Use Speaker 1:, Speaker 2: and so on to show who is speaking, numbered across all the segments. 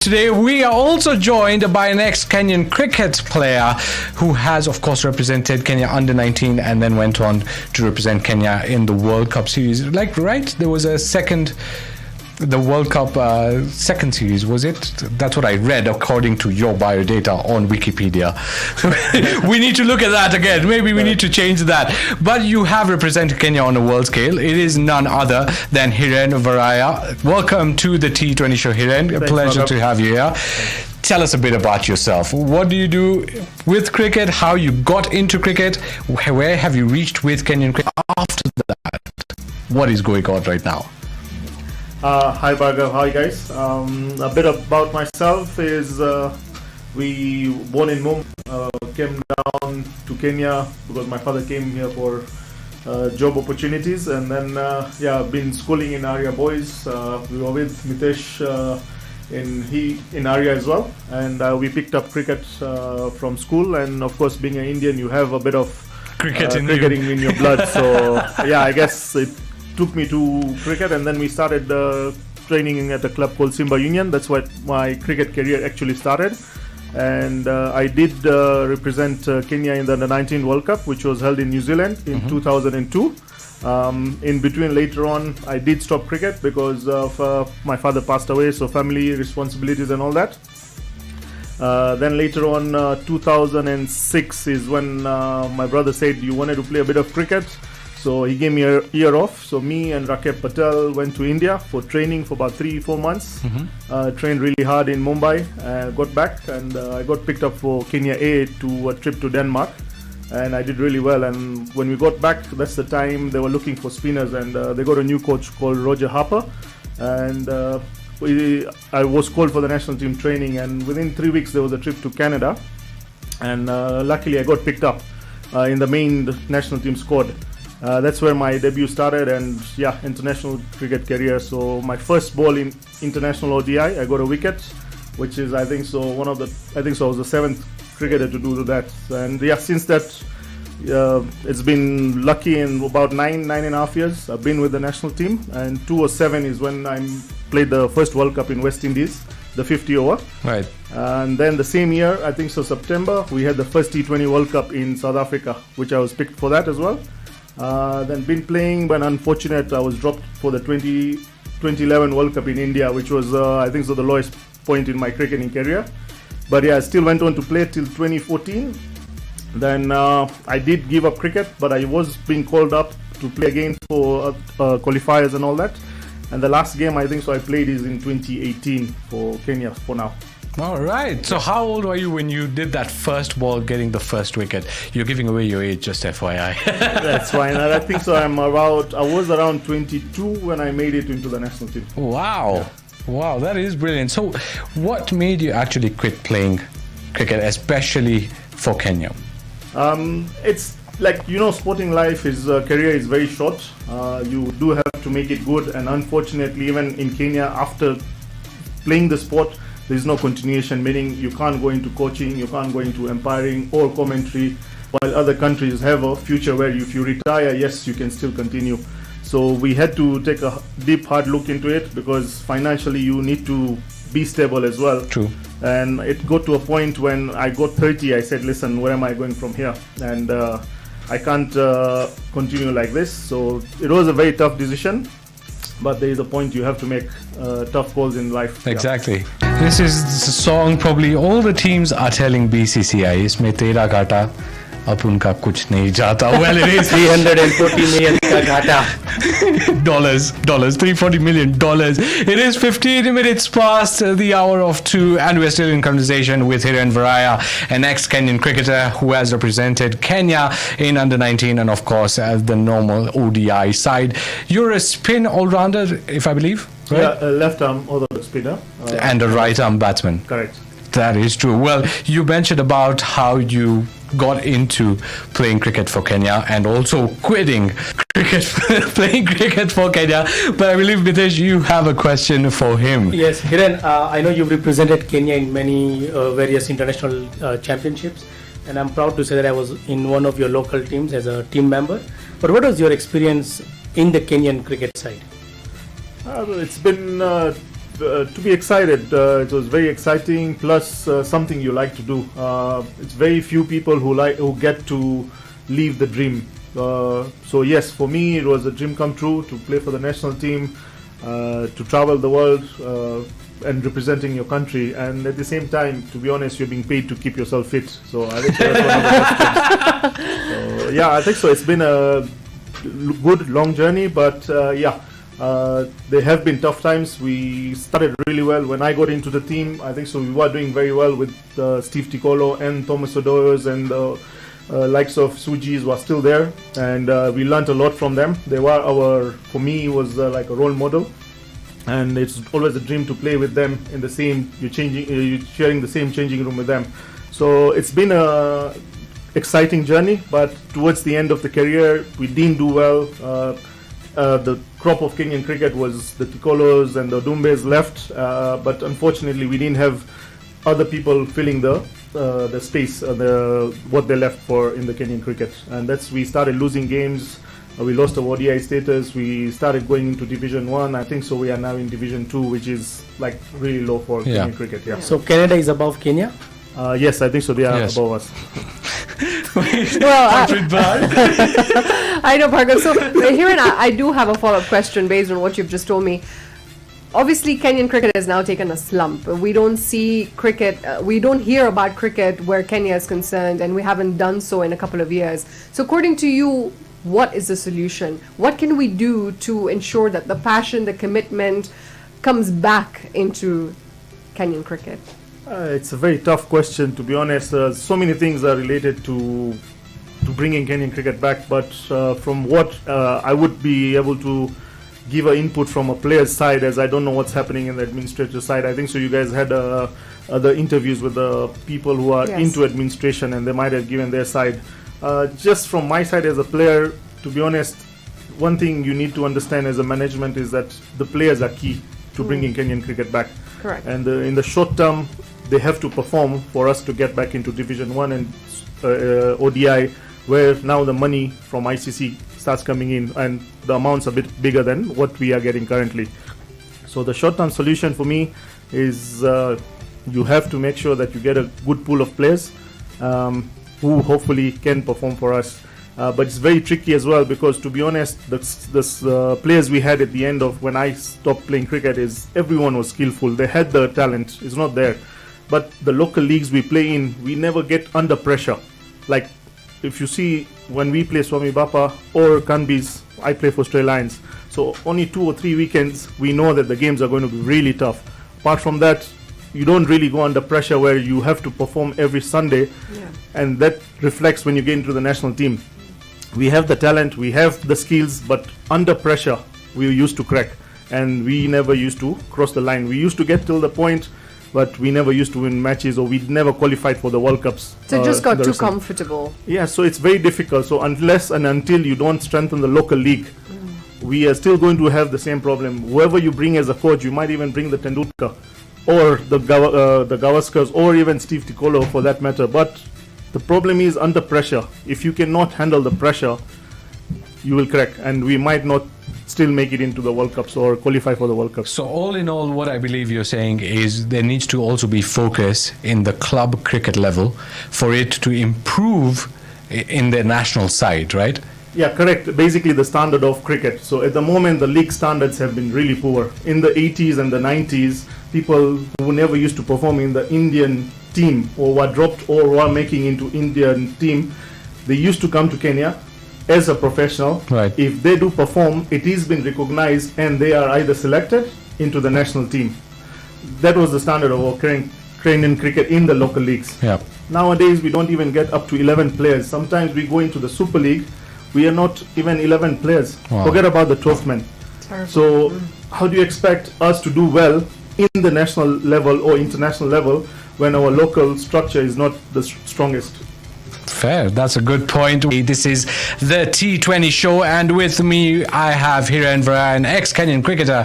Speaker 1: Today we are also joined by an ex-Kenyan cricket player who has of course represented Kenya under 19 and then went on to represent Kenya in the World Cup series. There was the World Cup second series, was it? That's what I read according to your biodata on Wikipedia. We need to look at that again. Maybe we need to change that. But you have represented Kenya on a world scale. It is none other than Hiren Varaiya. Welcome to the T20 show, Hiren. A pleasure to have you here. Tell us a bit about yourself. What do you do with cricket? How you got into cricket? Where have you reached with Kenyan cricket? After that, what is going on right now?
Speaker 2: Hi Bhargav, hi guys. A bit about myself is we born in Mumbai, came down to Kenya because my father came here for job opportunities, and then I've been schooling in Arya Boys. We were with Mitesh in Arya as well, and we picked up cricket from school, and of course being an Indian you have a bit of cricketing in your blood, so I guess it took me to cricket, and then we started training at a club called Simba Union. That's where my cricket career actually started, and I did represent Kenya in the Under-19 World Cup, which was held in New Zealand in 2002. In between, later on, I did stop cricket because of my father passed away, so family responsibilities and all that. Then later on, 2006 is when my brother said you wanted to play a bit of cricket. So he gave me a year off. So me and Rakeb Patel went to India for training for about 3-4 months. Trained really hard in Mumbai. Got back and I got picked up for Kenya A to a trip to Denmark. And I did really well. And when we got back, that's the time they were looking for spinners. And they got a new coach called Roger Harper. And I was called for the national team training. And within 3 weeks, there was a trip to Canada. And luckily, I got picked up in the main national team squad. That's where my debut started, and international cricket career. So my first ball in international ODI, I got a wicket, which is I think so I was the 7th cricketer to do that. And since that, it's been lucky in about 9.5 years. I've been with the national team, and 2007 is when I played the first World Cup in West Indies, the 50 over.
Speaker 1: Right.
Speaker 2: And then the same year, I think so September, we had the first T20 World Cup in South Africa, which I was picked for that as well. Then been playing, but unfortunate I was dropped for the 2011 World Cup in India, which was I think so the lowest point in my cricketing career. But I still went on to play till 2014. Then I did give up cricket, but I was being called up to play again for qualifiers and all that. And the last game I think so I played is in 2018 for Kenya for now.
Speaker 1: All right. So how old were you when you did that first ball, getting the first wicket? You're giving away your age, just FYI.
Speaker 2: That's fine. I think so. I was around 22 when I made it into the national team.
Speaker 1: Wow. Yeah. Wow, that is brilliant. So what made you actually quit playing cricket, especially for Kenya?
Speaker 2: It's like, sporting life career is very short. You do have to make it good. And unfortunately, even in Kenya, after playing the sport, there's no continuation, meaning you can't go into coaching, you can't go into umpiring or commentary, while other countries have a future where if you retire, yes, you can still continue. So we had to take a deep, hard look into it because financially you need to be stable as well.
Speaker 1: True.
Speaker 2: And it got to a point when I got 30, I said, listen, where am I going from here? And I can't continue like this. So it was a very tough decision. But there is a point you have to make tough calls in life.
Speaker 1: Exactly. Yeah. This is the song probably all the teams are telling BCCI, इसमें तेरा घाटा अब उनका कुछ नहीं जाता. Well, it is
Speaker 2: 340 million का घाटा.
Speaker 1: dollars, $340 million. It is 15 minutes past the hour of 2, and we're still in conversation with Hiren Varaiya, an ex-Kenyan cricketer who has represented Kenya in under-19 and of course the normal ODI side. You're a spin all-rounder, if I believe, right?
Speaker 2: Yeah, left arm orthodox spinner.
Speaker 1: And a right arm batsman.
Speaker 2: Correct.
Speaker 1: That is true. Well, you mentioned about how you got into playing cricket for Kenya and also quitting cricket, playing cricket for Kenya. But I believe, Mitesh, you have a question for him.
Speaker 3: Yes, Hiren, I know you've represented Kenya in many various international championships, and I'm proud to say that I was in one of your local teams as a team member. But what was your experience in the Kenyan cricket side?
Speaker 2: It's been to be excited. It was very exciting, plus something you like to do. It's very few people who get to live the dream. So yes, for me it was a dream come true to play for the national team, to travel the world and representing your country, and at the same time, to be honest, you're being paid to keep yourself fit. So I think that's one of the best things. So, yeah, I think so. It's been a good long journey, but there have been tough times. We started really well when I got into the team. I think so. We were doing very well with Steve Tikolo and Thomas Odoyos, and likes of Sujis were still there, and we learned a lot from them. They were for me, it was like a role model, and it's always a dream to play with them in the same. You're sharing the same changing room with them. So it's been a exciting journey, but towards the end of the career, we didn't do well. The crop of Kenyan cricket was the Tikolos and the Dumbes left, but unfortunately, we didn't have other people filling the space, what they left for in the Kenyan cricket, and we started losing games. We lost our ODI status. We started going into Division 1. I think so. We are now in Division 2, which is like really low for Kenyan cricket. Yeah.
Speaker 3: So Canada is above Kenya?
Speaker 2: Yes, I think so. They are above us.
Speaker 4: Well, I know, Bhargav. So Hiren, I do have a follow-up question based on what you've just told me. Obviously, Kenyan cricket has now taken a slump. We don't see cricket, we don't hear about cricket where Kenya is concerned, and we haven't done so in a couple of years. So according to you, what is the solution? What can we do to ensure that the passion, the commitment comes back into Kenyan cricket?
Speaker 2: It's a very tough question, to be honest. So many things are related to bringing Kenyan cricket back, but from what I would be able to give an input from a player's side, as I don't know what's happening in the administrative side. I think so. You guys had other interviews with the people who are into administration, and they might have given their side. Just from my side as a player, to be honest, one thing you need to understand as a management is that the players are key to bringing Kenyan cricket back.
Speaker 4: Correct.
Speaker 2: And in the short term, they have to perform for us to get back into Division 1 and ODI, where now the money from ICC starts coming in, and the amounts are a bit bigger than what we are getting currently. So the short-term solution for me is you have to make sure that you get a good pool of players who hopefully can perform for us. But it's very tricky as well, because to be honest, the players we had at the end of when I stopped playing cricket, is everyone was skillful. They had the talent. It's not there. But the local leagues we play in, we never get under pressure. Like, if you see, when we play Swami Bapa or Kanbis, I play for Stray Lions. So only 2 or 3 weekends, we know that the games are going to be really tough. Apart from that, you don't really go under pressure where you have to perform every Sunday. And that reflects when you get into the national team. We have the talent, we have the skills, but under pressure, we used to crack. And we never used to cross the line. We used to get till the point, but we never used to win matches, or we never qualified for the World Cups.
Speaker 4: So it just got too comfortable.
Speaker 2: Yeah, so it's very difficult. So unless and until you don't strengthen the local league, we are still going to have the same problem. Whoever you bring as a coach, you might even bring the Tendulkar or the Gavaskars, or even Steve Tikolo for that matter. But the problem is under pressure. If you cannot handle the pressure, you will crack, and we might not still make it into the World Cups or qualify for the World Cups.
Speaker 1: So all in all, what I believe you're saying is there needs to also be focus in the club cricket level for it to improve in the national side, right?
Speaker 2: Yeah, correct. Basically the standard of cricket. So at the moment, the league standards have been really poor. In the 80s and the 90s, people who never used to perform in the Indian team, or were dropped or were making into Indian team, they used to come to Kenya as a professional.
Speaker 1: Right.
Speaker 2: If they do perform, it is been recognized, and they are either selected into the national team. That was the standard of our Kenyan cricket in the local leagues.
Speaker 1: Yeah.
Speaker 2: Nowadays, we don't even get up to 11 players. Sometimes we go into the Super League, we are not even 11 players.
Speaker 1: Wow.
Speaker 2: Forget about the 12th men. So how do you expect us to do well in the national level or international level when our local structure is not the strongest?
Speaker 1: Fair. That's a good point. This is the T20 show, and with me I have Hiren Varaiya, an ex-Kenyan cricketer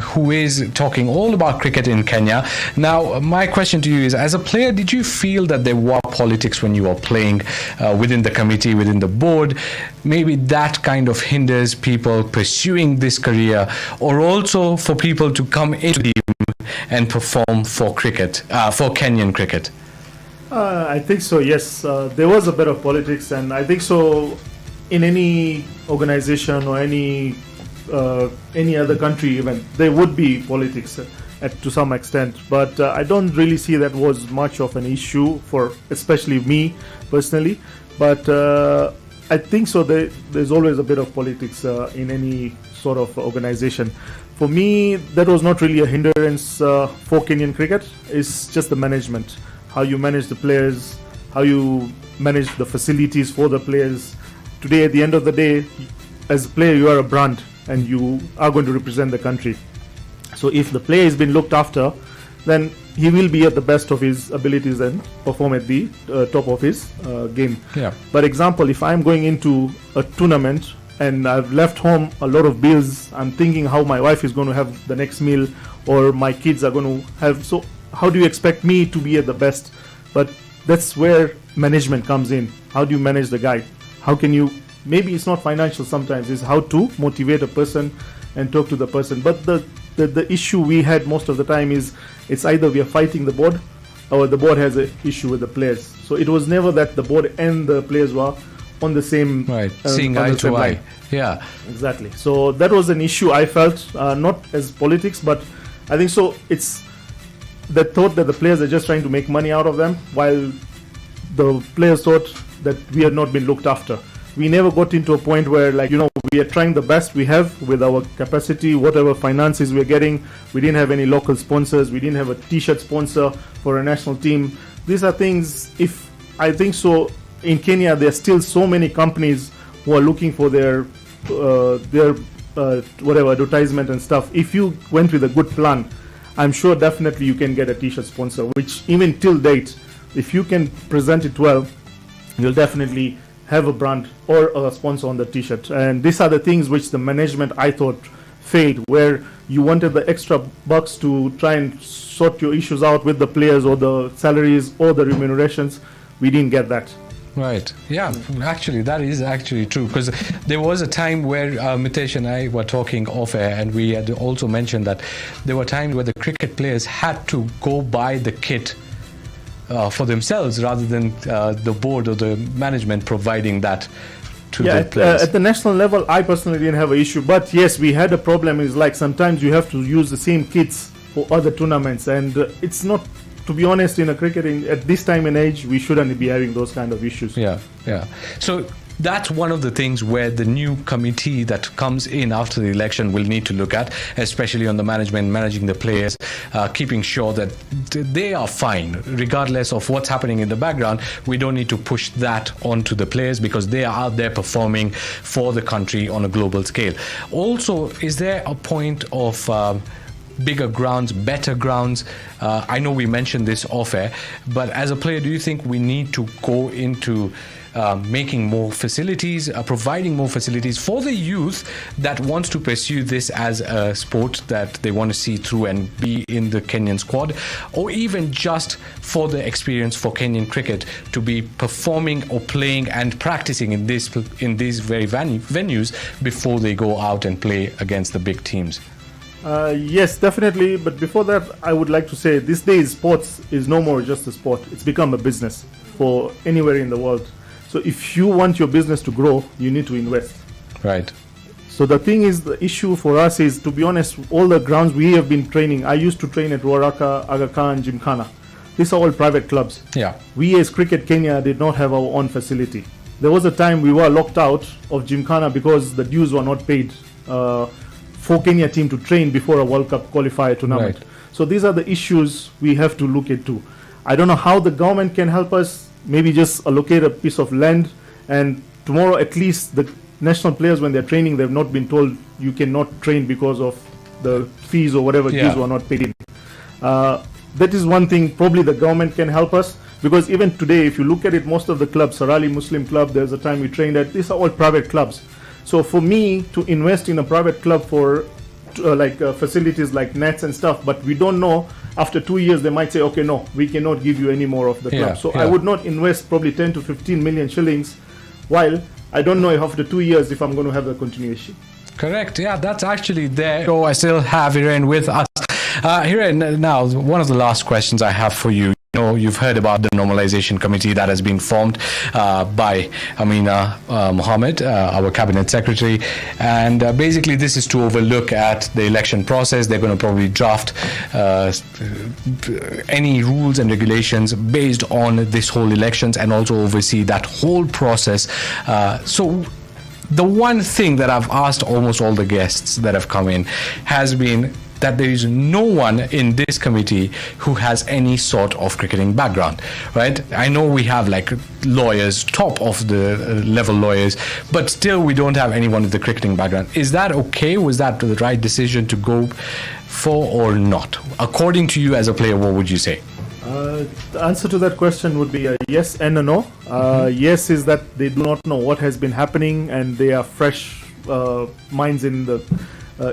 Speaker 1: who is talking all about cricket in Kenya. Now, my question to you is, as a player, did you feel that there were politics when you were playing within the committee, within the board? Maybe that kind of hinders people pursuing this career, or also for people to come into the and perform for cricket, for Kenyan cricket?
Speaker 2: I think so, yes. There was a bit of politics, and I think so in any organization or any other country even, there would be politics to some extent. But I don't really see that was much of an issue for especially me personally. But I think so there's always a bit of politics in any sort of organization. For me, that was not really a hindrance for Kenyan cricket. It's just the management. How you manage the players, how you manage the facilities for the players. Today, at the end of the day, as a player, you are a brand and you are going to represent the country. So if the player has been looked after, then he will be at the best of his abilities and perform at the top of his game.
Speaker 1: Yeah.
Speaker 2: But example, if I'm going into a tournament and I've left home a lot of bills, I'm thinking how my wife is going to have the next meal or my kids are going to have. So how do you expect me to be at the best? But that's where management comes in. How do you manage the guy? How can you, maybe it's not financial sometimes, it's how to motivate a person and talk to the person. But the issue we had most of the time is it's either we are fighting the board or the board has an issue with the players. So it was never that the board and the players were on the same
Speaker 1: right, seeing eye to eye. Yeah,
Speaker 2: exactly. So that was an issue I felt, not as politics, but I think so it's the thought that the players are just trying to make money out of them, while the players thought that we had not been looked after. We never got into a point where, like, we are trying the best we have with our capacity, whatever finances we're getting. We didn't have any local sponsors. We didn't have a t-shirt sponsor for a national team. These are things, if I think so, in Kenya, there are still so many companies who are looking for their whatever advertisement and stuff. If you went with a good plan, I'm sure definitely you can get a t-shirt sponsor, which even till date, if you can present it well, you'll definitely have a brand or a sponsor on the t-shirt. And these are the things which the management, I thought, failed, where you wanted the extra bucks to try and sort your issues out with the players or the salaries or the remunerations. We didn't get that.
Speaker 1: Right. Yeah, actually, that is actually true, because there was a time where Mitesh and I were talking off air, and we had also mentioned that there were times where the cricket players had to go buy the kit for themselves rather than the board or the management providing that to the players.
Speaker 2: At the national level, I personally didn't have an issue, but yes, we had a problem. Is like sometimes you have to use the same kits for other tournaments, and it's not. To be honest, in a cricketing at this time and age, we shouldn't be having those kind of issues.
Speaker 1: Yeah. So that's one of the things where the new committee that comes in after the election will need to look at, especially on the management, managing the players, keeping sure that they are fine, regardless of what's happening in the background. We don't need to push that onto the players because they are out there performing for the country on a global scale. Also, is there a point of bigger grounds, better grounds? I know we mentioned this off air, but as a player, do you think we need to go into making more facilities, providing more facilities for the youth that wants to pursue this as a sport that they want to see through and be in the Kenyan squad, or even just for the experience for Kenyan cricket to be performing or playing and practicing in these very venues before they go out and play against the big teams?
Speaker 2: Yes, definitely. But before that, I would like to say these days sports is no more just a sport. It's become a business for anywhere in the world. So if you want your business to grow, you need to invest.
Speaker 1: Right.
Speaker 2: So the thing is, the issue for us is, to be honest, all the grounds we have been training. I used to train at Ruaraka, Aga Khan, Gymkhana. These are all private clubs.
Speaker 1: Yeah.
Speaker 2: We as Cricket Kenya did not have our own facility. There was a time we were locked out of Gymkhana because the dues were not paid for Kenya team to train before a World Cup qualifier tournament.
Speaker 1: Right.
Speaker 2: So these are the issues we have to look into. I don't know how the government can help us. Maybe just allocate a piece of land, and tomorrow at least the national players, when they're training, they've not been told you cannot train because of the fees or whatever dues were not paid in. That is one thing probably the government can help us, because even today, if you look at it, most of the clubs, Sarali Muslim Club, there's a time we trained at, these are all private clubs. So for me to invest in a private club for facilities like nets and stuff, but we don't know, after 2 years they might say, okay, no, we cannot give you any more of the club. So I would not invest probably 10 to 15 million shillings, while I don't know if after 2 years if I'm going to have the continuation.
Speaker 1: Correct. Yeah, that's actually there. So I still have Hiren with us. Hiren, now one of the last questions I have for you. You've heard about the Normalisation Committee that has been formed by Amina Mohammed, our Cabinet Secretary. And basically, this is to overlook at the election process. They're going to probably draft any rules and regulations based on this whole elections and also oversee that whole process. So the one thing that I've asked almost all the guests that have come in has been that there is no one in this committee who has any sort of cricketing background, right? I know we have like lawyers, top of the level lawyers, but still we don't have anyone with the cricketing background. Is that okay? Was that the right decision to go for or not? According to you as a player, what would you say?
Speaker 2: The answer to that question would be a yes and a no. Yes is that they do not know what has been happening and they are fresh minds in the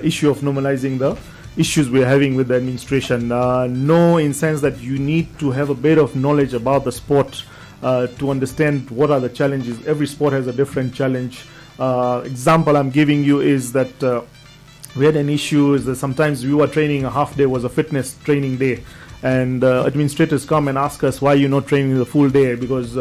Speaker 2: issue of normalizing the issues we're having with the administration. No, in sense that you need to have a bit of knowledge about the sport to understand what are the challenges. Every sport has a different challenge. Example I'm giving you is that we had an issue is that sometimes we were training, a half day was a fitness training day, and administrators come and ask us why you're not training the full day, because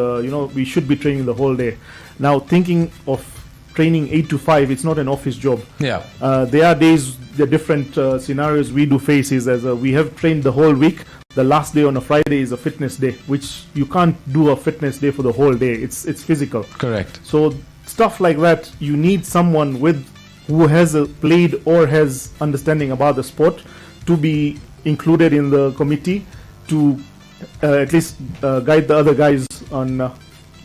Speaker 2: we should be training the whole day. Now thinking of training 8 to 5, it's not an office job.
Speaker 1: Yeah.
Speaker 2: There are days, the different scenarios we do face is as we have trained the whole week. The last day on a Friday is a fitness day, which you can't do a fitness day for the whole day. It's physical.
Speaker 1: Correct.
Speaker 2: So stuff like that, you need someone who has played or has understanding about the sport to be included in the committee to at least guide the other guys on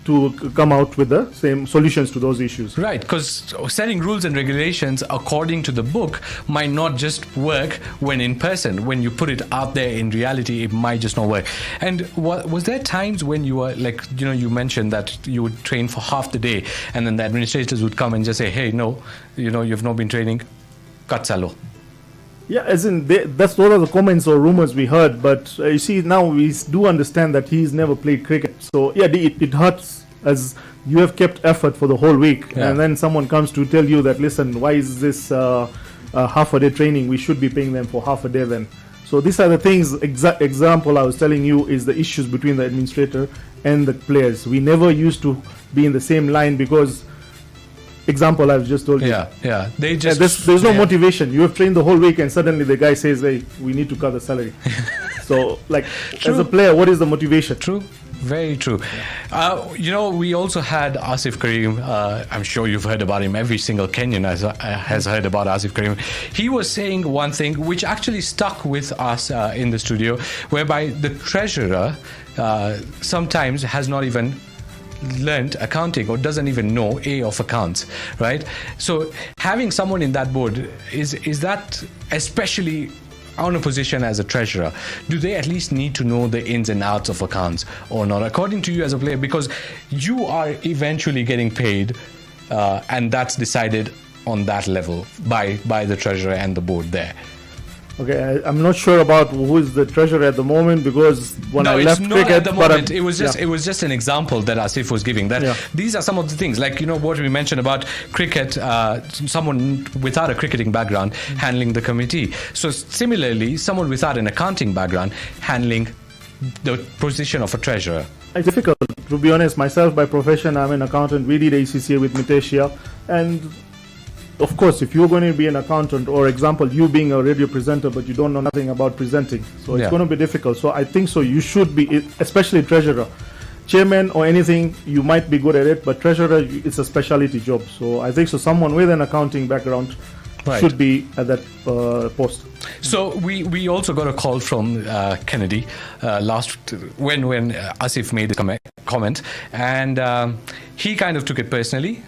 Speaker 2: to come out with the same solutions to those issues.
Speaker 1: Right, because setting rules and regulations according to the book might not just work when in person. When you put it out there in reality, it might just not work. And was there times when you were like, you mentioned that you would train for half the day and then the administrators would come and just say, hey, no, you've not been training, katsalo.
Speaker 2: Yeah, as in, that's one of the comments or rumors we heard. But you see, now we do understand that he's never played cricket. So, yeah, it hurts as you have kept effort for the whole week. Yeah. And then someone comes to tell you that, listen, why is this half a day training? We should be paying them for half a day then. So these are the things, example I was telling you is the issues between the administrator and the players. We never used to be in the same line because... Example I've just told you.
Speaker 1: Yeah. They just
Speaker 2: there's no motivation. You have trained the whole week and suddenly the guy says, hey, we need to cut the salary. So as a player, what is the motivation?
Speaker 1: True. Very true. We also had Asif Karim. I'm sure you've heard about him. Every single Kenyan has heard about Asif Karim. He was saying one thing which actually stuck with us in the studio, whereby the treasurer sometimes has not even learned accounting or doesn't even know of accounts, right? So having someone in that board is that, especially on a position as a treasurer, do they at least need to know the ins and outs of accounts or not, according to you as a player? Because you are eventually getting paid and that's decided on that level by the treasurer and the board there.
Speaker 2: Okay, I'm not sure about who is the treasurer at the moment, because when I left cricket,
Speaker 1: at the moment. It was just an example that Asif was giving. That these are some of the things, like what we mentioned about cricket. Someone without a cricketing background handling the committee. So similarly, someone without an accounting background handling the position of a treasurer.
Speaker 2: It's difficult, to be honest. Myself, by profession, I'm an accountant. We did ACCA with Miteshia, and of course, if you're going to be an accountant, or example, you being a radio presenter, but you don't know nothing about presenting, so it's going to be difficult. So I think so you should be, especially treasurer. Chairman or anything, you might be good at it, but treasurer, it's a specialty job. So I think so someone with an accounting background should be at that post.
Speaker 1: So we also got a call from Kennedy when Asif made the comment, and he kind of took it personally.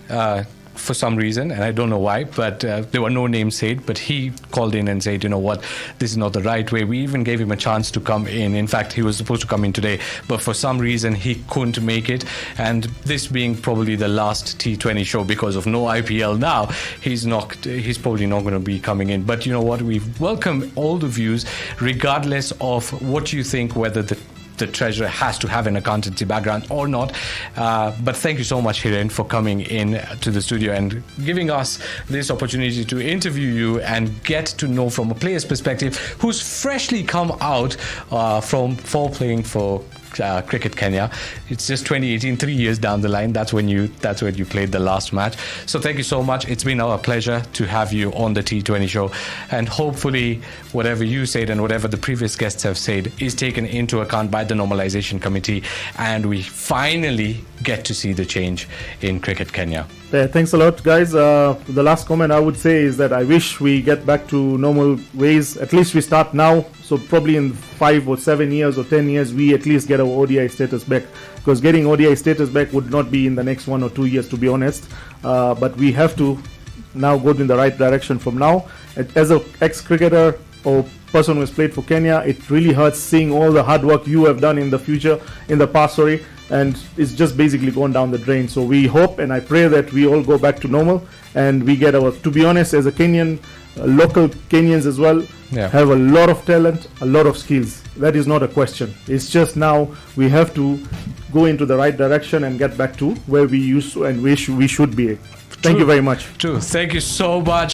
Speaker 1: For some reason, and I don't know why, but there were no names said, but he called in and said, you know what, this is not the right way. We even gave him a chance to come in. In fact, he was supposed to come in today, but for some reason he couldn't make it, and this being probably the last T20 show because of no IPL now, he's probably not going to be coming in. But you know what, we welcome all the views regardless of what you think, whether the the treasurer has to have an accountancy background or not. But thank you so much, Hiren, for coming in to the studio and giving us this opportunity to interview you and get to know from a player's perspective who's freshly come out for playing for Cricket Kenya. It's just 2018, 3 years down the line. That's when you played the last match. So thank you so much. It's been our pleasure to have you on the T20 show, and hopefully whatever you said and whatever the previous guests have said is taken into account by the Normalisation Committee, and we finally get to see the change in Cricket Kenya.
Speaker 2: Thanks a lot, guys. The last comment I would say is that I wish we get back to normal ways. At least we start now. So probably in 5 or 7 years or 10 years, we at least get our ODI status back. Because getting ODI status back would not be in the next 1 or 2 years, to be honest. But we have to now go in the right direction from now. As an ex-cricketer or person who has played for Kenya, it really hurts seeing all the hard work you have done in the past, and it's just basically gone down the drain. So we hope and I pray that we all go back to normal and we get to be honest, as a Kenyan, local Kenyans as well, have a lot of talent, a lot of skills. That is not a question. It's just now we have to go into the right direction and get back to where we used to and we should be. Thank you very much.
Speaker 1: True. Thank you so much.